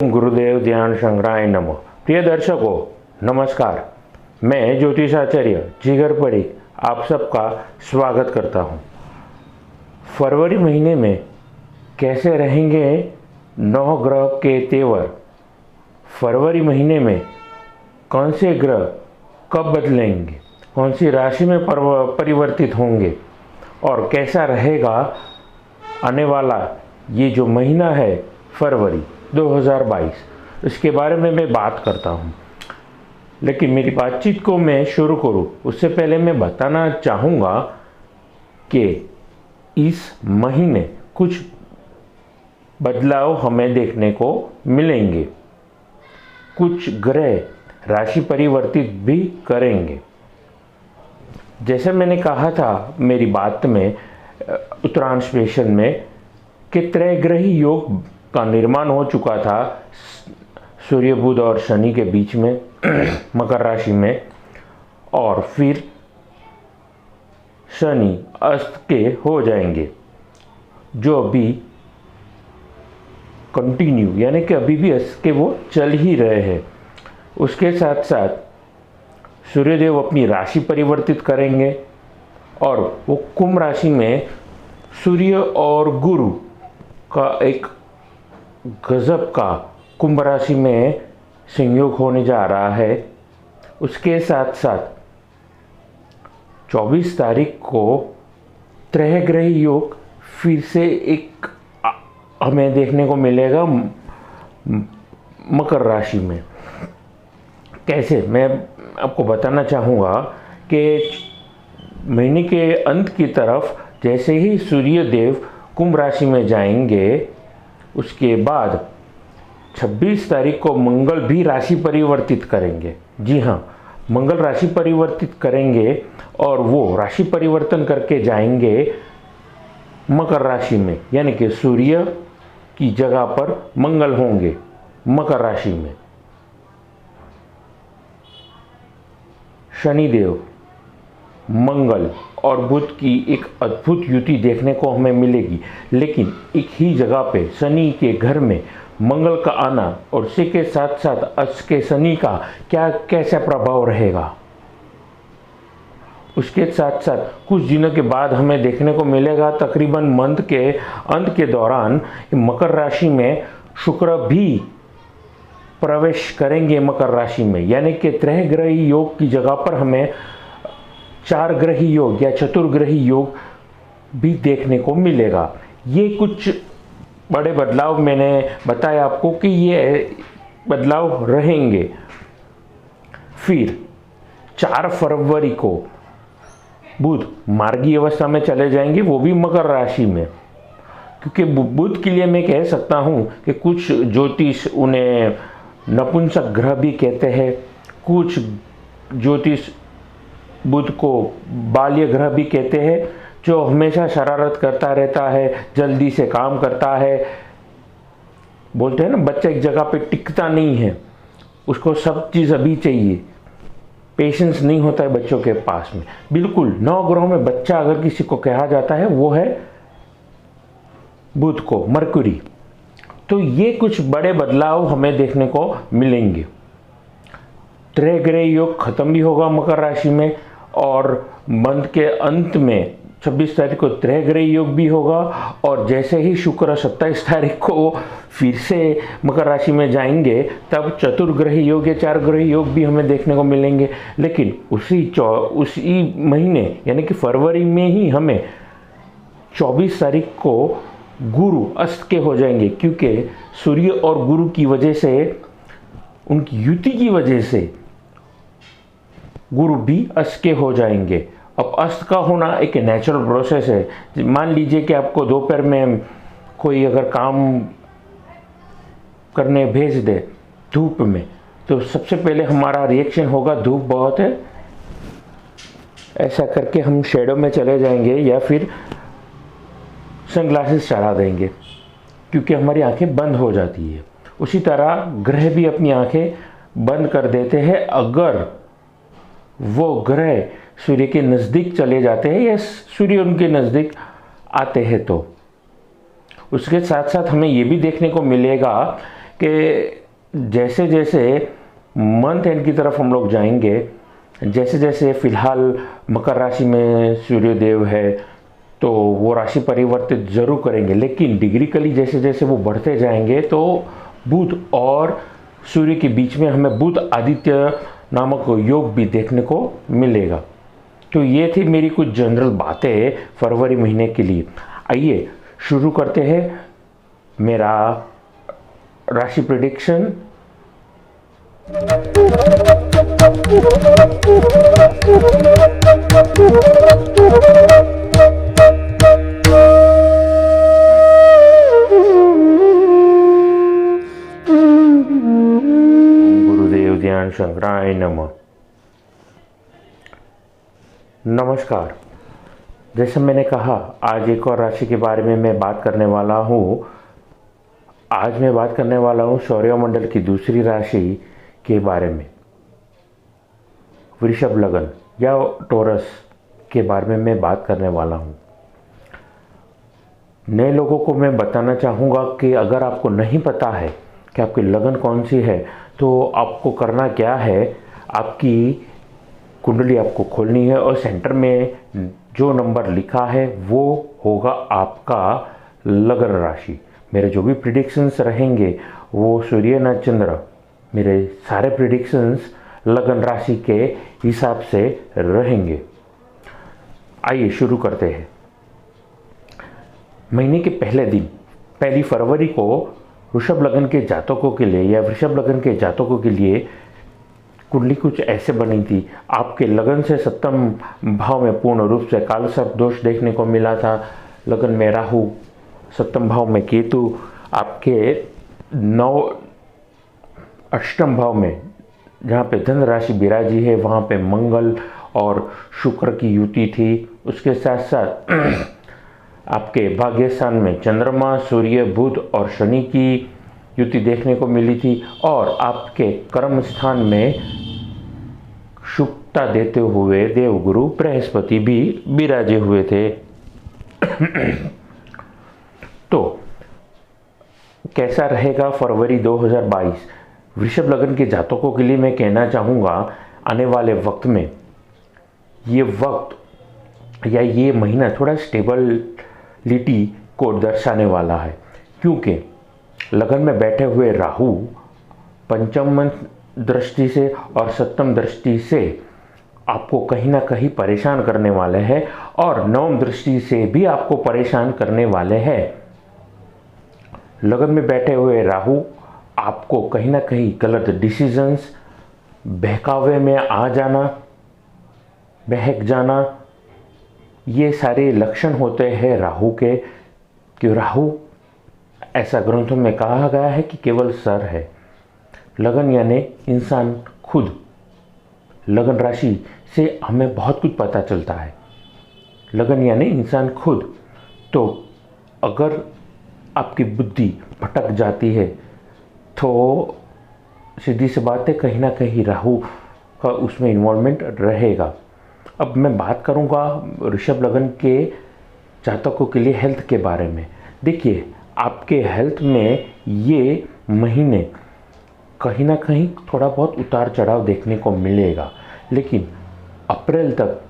गुरुदेव ध्यान संग्रहाय नमः। प्रिय दर्शकों नमस्कार, मैं ज्योतिषाचार्य जिगर परीख आप सबका स्वागत करता हूं। फरवरी महीने में कैसे रहेंगे नौ ग्रह के तेवर, फरवरी महीने में कौन से ग्रह कब बदलेंगे, कौन सी राशि में परिवर्तित होंगे और कैसा रहेगा आने वाला ये जो महीना है फरवरी 2022, इसके बारे में मैं बात करता हूँ। लेकिन मेरी बातचीत को मैं शुरू करूँ उससे पहले मैं बताना चाहूँगा कि इस महीने कुछ बदलाव हमें देखने को मिलेंगे। कुछ ग्रह राशि परिवर्तित भी करेंगे। जैसे मैंने कहा था मेरी बात में उत्तरायण स्पेशल में कि त्रैग्रही योग का निर्माण हो चुका था सूर्य बुध और शनि के बीच में मकर राशि में, और फिर शनि अस्त के हो जाएंगे जो अभी कंटिन्यू यानी कि अभी भी अस्त के वो चल ही रहे हैं। उसके साथ साथ सूर्यदेव अपनी राशि परिवर्तित करेंगे और वो कुंभ राशि में सूर्य और गुरु का एक गजब का कुंभ राशि में संयोग होने जा रहा है। उसके साथ साथ 24 तारीख को त्रैग्रही योग फिर से एक हमें देखने को मिलेगा मकर राशि में। कैसे, मैं आपको बताना चाहूँगा कि महीने के अंत की तरफ जैसे ही सूर्य देव कुंभ राशि में जाएंगे, उसके बाद 26 तारीख को मंगल भी राशि परिवर्तित करेंगे। जी हाँ, मंगल राशि परिवर्तित करेंगे और वो राशि परिवर्तन करके जाएंगे मकर राशि में, यानी कि सूर्य की जगह पर मंगल होंगे मकर राशि में। शनिदेव, मंगल और बुध की एक अद्भुत युति देखने को हमें मिलेगी। लेकिन एक ही जगह पे शनि के घर में मंगल का आना और उसी के साथ साथ अस्त के शनि का क्या कैसा प्रभाव रहेगा, उसके साथ साथ कुछ दिनों के बाद हमें देखने को मिलेगा तकरीबन मंथ के अंत के दौरान मकर राशि में शुक्र भी प्रवेश करेंगे मकर राशि में, यानी कि त्रैग्रही योग की जगह पर हमें चार ग्रही योग या चतुर्ग्रही योग भी देखने को मिलेगा। ये कुछ बड़े बदलाव मैंने बताया आपको कि ये बदलाव रहेंगे। फिर 4 फरवरी को बुध मार्गी अवस्था में चले जाएंगे, वो भी मकर राशि में। क्योंकि बुध के लिए मैं कह सकता हूँ कि कुछ ज्योतिष उन्हें नपुंसक ग्रह भी कहते हैं, कुछ ज्योतिष बुध को बाल्य ग्रह भी कहते हैं, जो हमेशा शरारत करता रहता है, जल्दी से काम करता है। बोलते हैं ना, बच्चा एक जगह पे टिकता नहीं है, उसको सब चीज़ अभी चाहिए, पेशेंस नहीं होता है बच्चों के पास में। बिल्कुल 9 ग्रहों में बच्चा अगर किसी को कहा जाता है वो है बुध को, मरकुरी। तो ये कुछ बड़े बदलाव हमें देखने को मिलेंगे। त्रैग्रही योग खत्म भी होगा मकर राशि में और मंथ के अंत में 26 तारीख को त्रैग्रही योग भी होगा, और जैसे ही शुक्र 27 तारीख को फिर से मकर राशि में जाएंगे तब चतुर्ग्रही योग या 4 ग्रही योग भी हमें देखने को मिलेंगे। लेकिन उसी महीने यानी कि फरवरी में ही हमें 24 तारीख को गुरु अस्त के हो जाएंगे, क्योंकि सूर्य और गुरु की वजह से, उनकी युति की वजह से गुरु भी अस्त के हो जाएंगे। अब अस्त का होना एक नेचुरल प्रोसेस है। मान लीजिए कि आपको दोपहर में कोई अगर काम करने भेज दे धूप में, तो सबसे पहले हमारा रिएक्शन होगा धूप बहुत है, ऐसा करके हम शेडो में चले जाएंगे या फिर सनग्लासेस चढ़ा देंगे, क्योंकि हमारी आंखें बंद हो जाती है। उसी तरह ग्रह भी अपनी आंखें बंद कर देते हैं अगर वो ग्रह सूर्य के नज़दीक चले जाते हैं या सूर्य उनके नज़दीक आते हैं तो। उसके साथ साथ हमें ये भी देखने को मिलेगा कि जैसे जैसे मंथ एंड की तरफ हम लोग जाएंगे, जैसे जैसे फिलहाल मकर राशि में सूर्यदेव है तो वो राशि परिवर्तित जरूर करेंगे, लेकिन डिग्रिकली जैसे जैसे वो बढ़ते जाएंगे तो बुध और सूर्य के बीच में हमें बुध आदित्य नामक योग भी देखने को मिलेगा। तो ये थी मेरी कुछ जनरल बातें फरवरी महीने के लिए। आइए शुरू करते हैं मेरा राशि प्रेडिक्शन। गुरुदेव ध्यान शंकराय नमः। नमस्कार। जैसे मैंने कहा, आज एक और राशि के बारे में मैं बात करने वाला हूँ। आज मैं बात करने वाला हूँ सौरमंडल की दूसरी राशि के बारे में, वृषभ लग्न या टोरस के बारे में मैं बात करने वाला हूँ। नए लोगों को मैं बताना चाहूँगा कि अगर आपको नहीं पता है कि आपकी लगन कौन सी है तो आपको करना क्या है, आपकी कुंडली आपको खोलनी है और सेंटर में जो नंबर लिखा है वो होगा आपका लगन राशि। मेरे जो भी प्रिडिक्शंस रहेंगे वो सूर्य न चंद्र, मेरे सारे प्रिडिक्शंस लगन राशि के हिसाब से रहेंगे। आइए शुरू करते हैं। महीने के पहले दिन, 1 फरवरी को वृषभ लग्न के जातकों के लिए या वृषभ लग्न के जातकों के लिए कुंडली कुछ ऐसे बनी थी। आपके लगन से सप्तम भाव में पूर्ण रूप से काल सर्प दोष देखने को मिला था। लगन में राहु, सप्तम भाव में केतु, आपके अष्टम भाव में जहाँ पे धन राशि बिराजी है वहाँ पे मंगल और शुक्र की युति थी। उसके साथ साथ आपके भाग्य स्थान में चंद्रमा, सूर्य, बुध और शनि की युति देखने को मिली थी और आपके कर्म स्थान में शुभता देते हुए देवगुरु बृहस्पति भी विराजे हुए थे। तो कैसा रहेगा फरवरी 2022 वृषभ लग्न के जातकों के लिए? मैं कहना चाहूँगा आने वाले वक्त में ये वक्त या ये महीना थोड़ा स्टेबिलिटी को दर्शाने वाला है, क्योंकि लगन में बैठे हुए राहु पंचम दृष्टि से और सप्तम दृष्टि से आपको कहीं ना कहीं परेशान करने वाले हैं और नवम दृष्टि से भी आपको परेशान करने वाले हैं। लगन में बैठे हुए राहु आपको कहीं ना कहीं गलत डिसीजंस, बहकावे में आ जाना, बहक जाना, ये सारे लक्षण होते हैं राहु के। कि राहु, ऐसा ग्रंथों में कहा गया है कि केवल सर है। लगन यानी इंसान खुद। लगन राशि से हमें बहुत कुछ पता चलता है। लगन यानी इंसान खुद। तो अगर आपकी बुद्धि भटक जाती है तो सीधी सी बात है, कहीं ना कहीं राहु का उसमें इन्वॉल्वमेंट रहेगा। अब मैं बात करूंगा ऋषभ लगन के जातकों के लिए हेल्थ के बारे में। देखिए, आपके हेल्थ में ये महीने कहीं ना कहीं थोड़ा बहुत उतार चढ़ाव देखने को मिलेगा, लेकिन अप्रैल तक,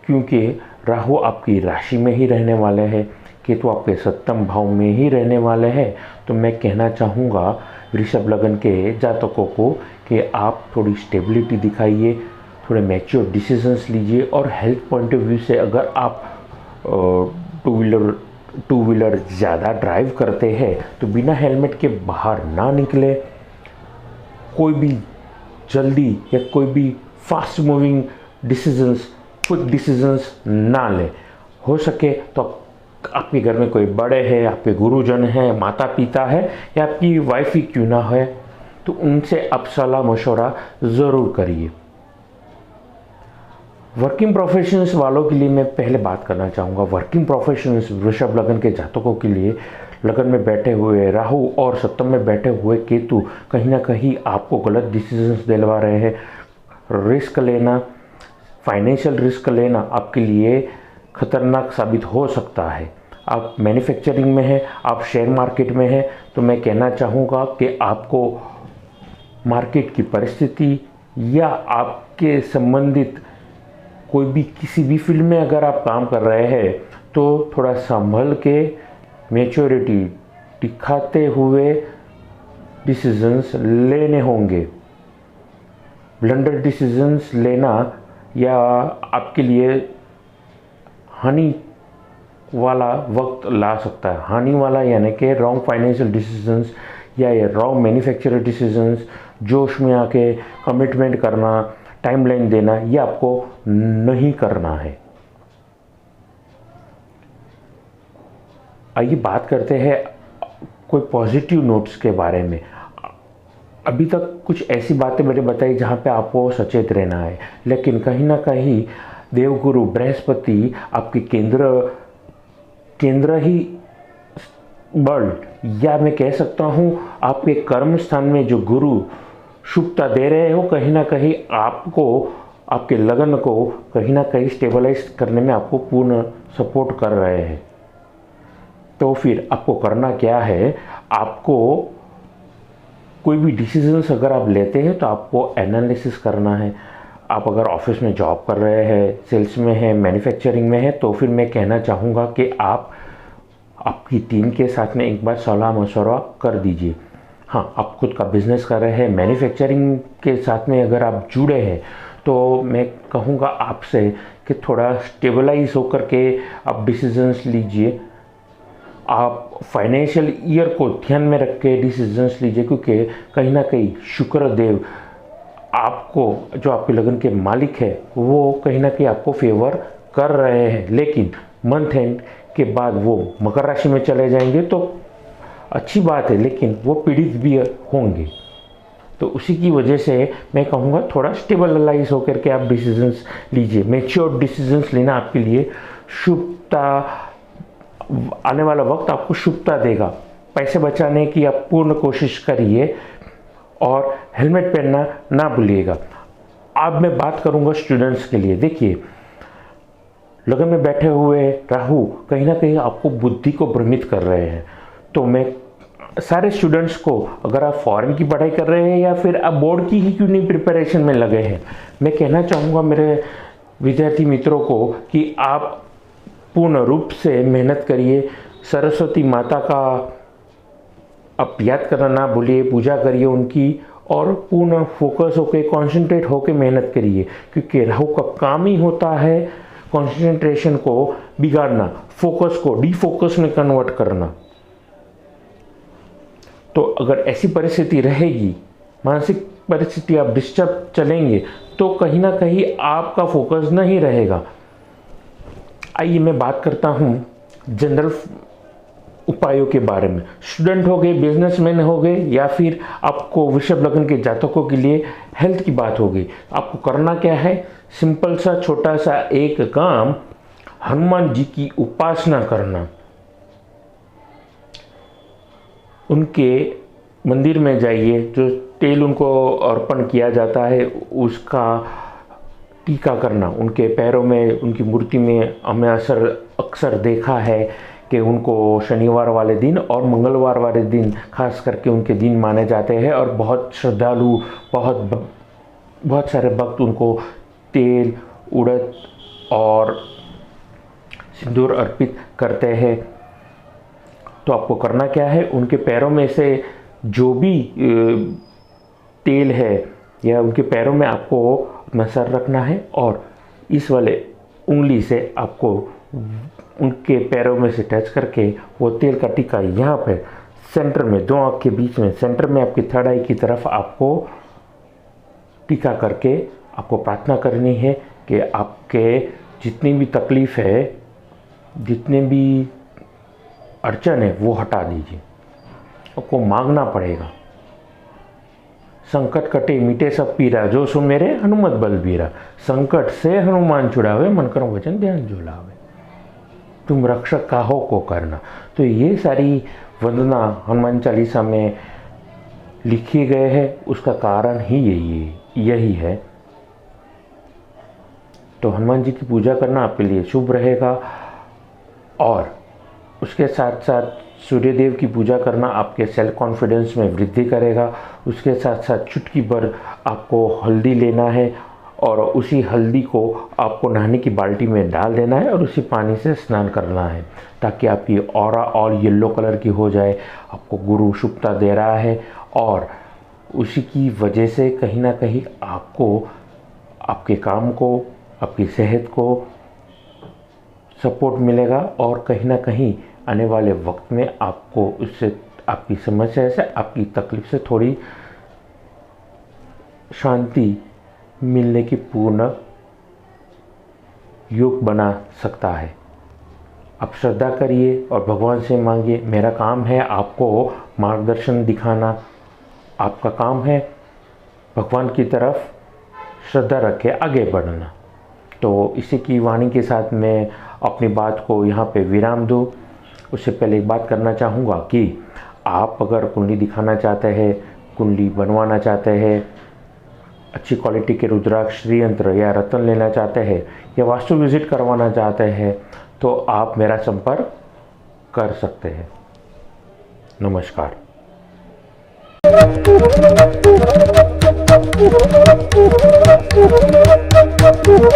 क्योंकि राहु आपकी राशि में ही रहने वाले हैं, केतु आपके सप्तम भाव में ही रहने वाले हैं, तो मैं कहना चाहूँगा वृषभ लगन के जातकों को कि आप थोड़ी स्टेबिलिटी दिखाइए, थोड़े मैच्योर डिसीजंस लीजिए और हेल्थ पॉइंट ऑफ व्यू से अगर आप टू व्हीलर ज़्यादा ड्राइव करते हैं तो बिना हेलमेट के बाहर ना निकले। कोई भी जल्दी या कोई भी fast moving decisions, quick decisions ना लें। हो सके तो आपके घर में कोई बड़े हैं, आपके गुरुजन हैं, माता पिता है या आपकी वाइफ ही क्यों ना है, तो उनसे आप सलाह मशवरा ज़रूर करिए। वर्किंग प्रोफेशंस वालों के लिए मैं पहले बात करना चाहूँगा। वर्किंग प्रोफेशंस वृषभ लगन के जातकों के लिए लगन में बैठे हुए राहु और सप्तम में बैठे हुए केतु कहीं ना कहीं आपको गलत डिसीजंस दिलवा रहे हैं। रिस्क लेना, फाइनेंशियल रिस्क लेना आपके लिए खतरनाक साबित हो सकता है। आप मैन्युफैक्चरिंग में हैं, आप शेयर मार्केट में हैं, तो मैं कहना चाहूँगा कि आपको मार्केट की परिस्थिति या आपके संबंधित कोई भी किसी भी फील्ड में अगर आप काम कर रहे हैं तो थोड़ा संभल के मैच्योरिटी दिखाते हुए डिसीजंस लेने होंगे। ब्लंडर डिसीजंस लेना या आपके लिए हानि वाला वक्त ला सकता है। हानि वाला यानी कि रॉन्ग फाइनेंशियल डिसीजंस या ये रॉन्ग मैन्युफैक्चरर डिसीजंस, जोश में आके कमिटमेंट करना, टाइमलाइन देना, ये आपको नहीं करना है। आइए बात करते हैं कोई पॉजिटिव नोट्स के बारे में। अभी तक कुछ ऐसी बातें मैंने बताई जहाँ पे आपको सचेत रहना है, लेकिन कहीं ना कहीं देवगुरु बृहस्पति आपके केंद्र ही वर्ल्ड, या मैं कह सकता हूँ आपके कर्म स्थान में जो गुरु शुभता दे रहे हो, कहीं ना कहीं आपको, आपके लगन को कहीं ना कहीं स्टेबलाइज करने में आपको पूर्ण सपोर्ट कर रहे हैं। तो फिर आपको करना क्या है, आपको कोई भी डिसीजंस अगर आप लेते हैं तो आपको एनालिसिस करना है। आप अगर ऑफिस में जॉब कर रहे हैं, सेल्स में हैं, मैन्युफैक्चरिंग में हैं, तो फिर मैं कहना चाहूँगा कि आप आपकी टीम के साथ में एक बार सलाह मशवरा कर दीजिए। हाँ, आप खुद का बिजनेस कर रहे हैं, मैन्युफैक्चरिंग के साथ में अगर आप जुड़े हैं, तो मैं कहूँगा आपसे कि थोड़ा स्टेबलाइज होकर के आप डिसीजंस लीजिए। आप फाइनेंशियल ईयर को ध्यान में रख के डिसीजंस लीजिए, क्योंकि कहीं ना कहीं शुक्र देव आपको, जो आपके लगन के मालिक है, वो कहीं ना कहीं आपको फेवर कर रहे हैं। लेकिन मंथ एंड के बाद वो मकर राशि में चले जाएंगे तो अच्छी बात है, लेकिन वो पीड़ित भी होंगे। तो उसी की वजह से मैं कहूँगा थोड़ा स्टेबलाइज होकर के आप डिसीजंस लीजिए। मैच्योर डिसीजंस लेना आपके लिए शुभता, आने वाला वक्त आपको शुभता देगा। पैसे बचाने की आप पूर्ण कोशिश करिए और हेलमेट पहनना ना भूलिएगा। अब मैं बात करूंगा स्टूडेंट्स के लिए। देखिए, लगन में बैठे हुए राहु कहीं ना कहीं आपको बुद्धि को भ्रमित कर रहे हैं। तो मैं सारे स्टूडेंट्स को, अगर आप फॉरेन की पढ़ाई कर रहे हैं या फिर आप बोर्ड की ही क्यों नहीं प्रिपरेशन में लगे हैं, मैं कहना चाहूँगा मेरे विद्यार्थी मित्रों को कि आप पूर्ण रूप से मेहनत करिए। सरस्वती माता का आप याद करना ना भूलिए, पूजा करिए उनकी, और पूर्ण फोकस होके, कंसंट्रेट होके मेहनत करिए, क्योंकि राहु का काम ही होता है कंसंट्रेशन को बिगाड़ना, फोकस को डिफोकस में कन्वर्ट करना। तो अगर ऐसी परिस्थिति रहेगी, मानसिक परिस्थिति, आप डिस्टर्ब चलेंगे, तो कहीं ना कहीं आपका फोकस नहीं रहेगा। आइए मैं बात करता हूँ जनरल उपायों के बारे में। स्टूडेंट हो गए, बिजनेसमैन हो गए, या फिर आपको वृषभ लग्न के जातकों के लिए हेल्थ की बात हो गई। आपको करना क्या है, सिंपल सा छोटा सा एक काम, हनुमान जी की उपासना करना। उनके मंदिर में जाइए, जो तेल उनको अर्पण किया जाता है उसका टीका करना। उनके पैरों में, उनकी मूर्ति में हमें अक्सर देखा है कि उनको शनिवार वाले दिन और मंगलवार वाले दिन खास करके उनके दिन माने जाते हैं, और बहुत श्रद्धालु, बहुत सारे भक्त उनको तेल, उड़द और सिंदूर अर्पित करते हैं। तो आपको करना क्या है, उनके पैरों में से जो भी तेल है या उनके पैरों में आपको अपना सर रखना है, और इस वाले उंगली से आपको उनके पैरों में से टच करके वो तेल का टीका यहाँ पे सेंटर में, दो आँख के बीच में, सेंटर में आपकी थर्ड आई की तरफ आपको टीका करके आपको प्रार्थना करनी है कि आपके जितनी भी तकलीफ़ है, जितने भी अड़चन है, वो हटा दीजिए। आपको मांगना पड़ेगा। संकट कटे मिटे सब पीरा, जो सो मेरे हनुमत बलबीरा। संकट से हनुमान छुड़ावे, मन करो वचन ध्यान झुलावे। तुम रक्षक काहो को करना। तो ये सारी वंदना हनुमान चालीसा में लिखी गए हैं, उसका कारण ही यही है। तो हनुमान जी की पूजा करना आपके लिए शुभ रहेगा। और उसके साथ साथ सूर्यदेव की पूजा करना आपके सेल्फ कॉन्फिडेंस में वृद्धि करेगा। उसके साथ साथ चुटकी भर आपको हल्दी लेना है और उसी हल्दी को आपको नहाने की बाल्टी में डाल देना है और उसी पानी से स्नान करना है, ताकि आपकी ऑरा और येलो कलर की हो जाए। आपको गुरु शुभता दे रहा है और उसी की वजह से कहीं ना कहीं आपको आपके काम को, आपकी सेहत को सपोर्ट मिलेगा और कहीं ना कहीं आने वाले वक्त में आपको उससे, आपकी समस्या से, आपकी तकलीफ से थोड़ी शांति मिलने की पूर्ण योग बना सकता है। आप श्रद्धा करिए और भगवान से मांगिए। मेरा काम है आपको मार्गदर्शन दिखाना, आपका काम है भगवान की तरफ श्रद्धा रख के आगे बढ़ना। तो इसी की वाणी के साथ मैं अपनी बात को यहाँ पे विराम दूँ। उससे पहले एक बात करना चाहूँगा कि आप अगर कुंडली दिखाना चाहते हैं, कुंडली बनवाना चाहते हैं, अच्छी क्वालिटी के रुद्राक्ष, श्रीयंत्र या रत्न लेना चाहते हैं या वास्तु विजिट करवाना चाहते हैं तो आप मेरा संपर्क कर सकते हैं। नमस्कार। Thank you.